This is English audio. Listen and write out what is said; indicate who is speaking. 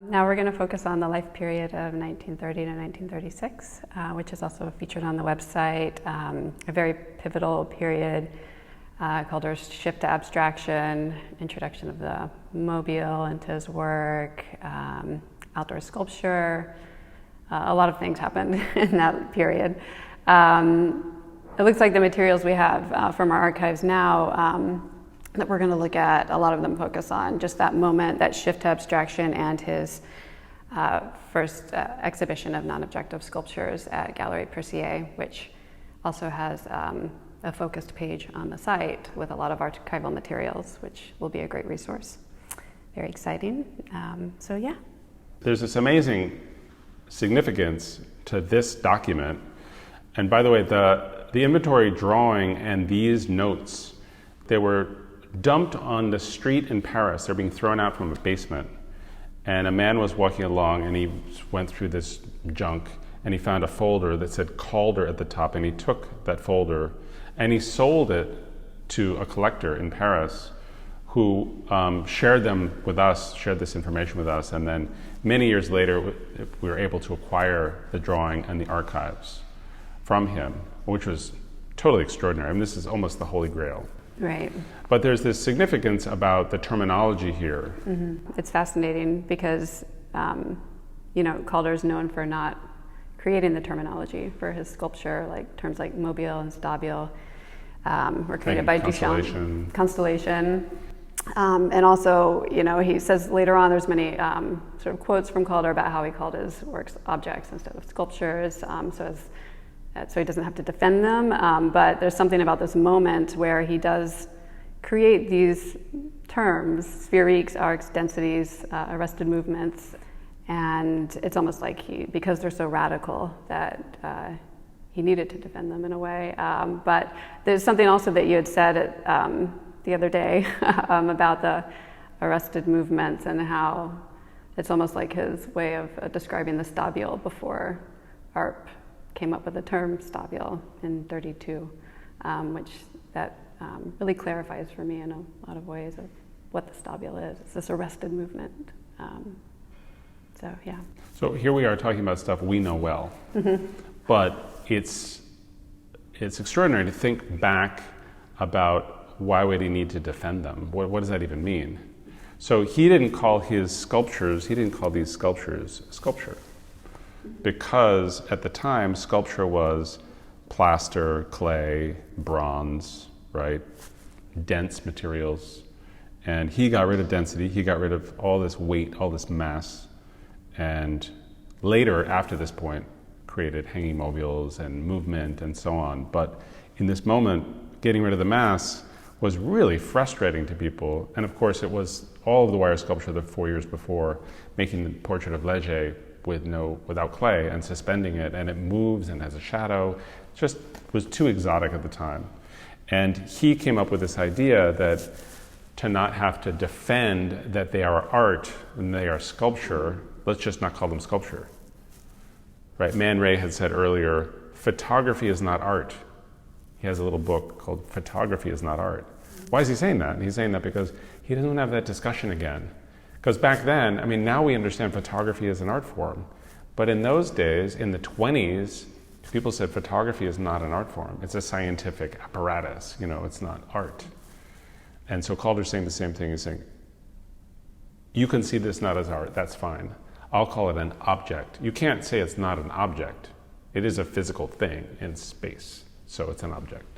Speaker 1: Now we're going to focus on the life period of 1930 to 1936, which is also featured on the website. A very pivotal period. Calder's shift to abstraction, introduction of the mobile into his work, outdoor sculpture. A lot of things happened in that period. It looks like the materials we have from our archives now that we're going to look at, a lot of them focus on just that moment, that shift to abstraction, and his first exhibition of non-objective sculptures at Galerie Percier, which also has a focused page on the site with a lot of archival materials, which will be a great resource. Very exciting. So yeah.
Speaker 2: There's this amazing significance to this document. And by the way, the inventory drawing and these notes, they were dumped on the street in Paris. They're being thrown out from a basement. And a man was walking along and he went through this junk and he found a folder that said Calder at the top, and he took that folder and he sold it to a collector in Paris who shared them with us, shared this information with us, and then many years later we were able to acquire the drawing and the archives from him, which was totally extraordinary. I mean, this is almost the Holy Grail.
Speaker 1: Right.
Speaker 2: But there's this significance about the terminology here.
Speaker 1: Mm-hmm. It's fascinating because, Calder's known for not creating the terminology for his sculpture, like terms like mobile and stabile were created by Duchamp. Constellation. And also, he says later on there's many sort of quotes from Calder about how he called his works objects instead of sculptures, so he doesn't have to defend them, but there's something about this moment where he does create these terms, spheriques, arcs, densities, arrested movements, and it's almost like because they're so radical that he needed to defend them in a way. But there's something also that you had said the other day about the arrested movements and how it's almost like his way of describing the stabile before ARP came up with the term stabile in 32, which that really clarifies for me in a lot of ways of what the stabile is. It's this arrested movement. So yeah.
Speaker 2: So here we are talking about stuff we know well, mm-hmm. But it's extraordinary to think back about why would he need to defend them? What does that even mean? So he didn't call these sculptures sculpture. Because at the time, sculpture was plaster, clay, bronze, right? Dense materials. And he got rid of density, he got rid of all this weight, all this mass. And later, after this point, created hanging mobiles and movement and so on. But in this moment, getting rid of the mass was really frustrating to people. And of course, it was all of the wire sculpture the 4 years before, making the portrait of Leger without clay and suspending it, and it moves and has a shadow. It just was too exotic at the time. And he came up with this idea that to not have to defend that they are art and they are sculpture, let's just not call them sculpture. Right? Man Ray had said earlier, photography is not art. He has a little book called Photography is Not Art. Why is he saying that? And he's saying that because he doesn't want to have that discussion again. Because back then, now we understand photography as an art form. But in those days, in the 20s, people said photography is not an art form. It's a scientific apparatus. It's not art. And so Calder's saying the same thing. He's saying, you can see this not as art, that's fine. I'll call it an object. You can't say it's not an object. It is a physical thing in space, so it's an object.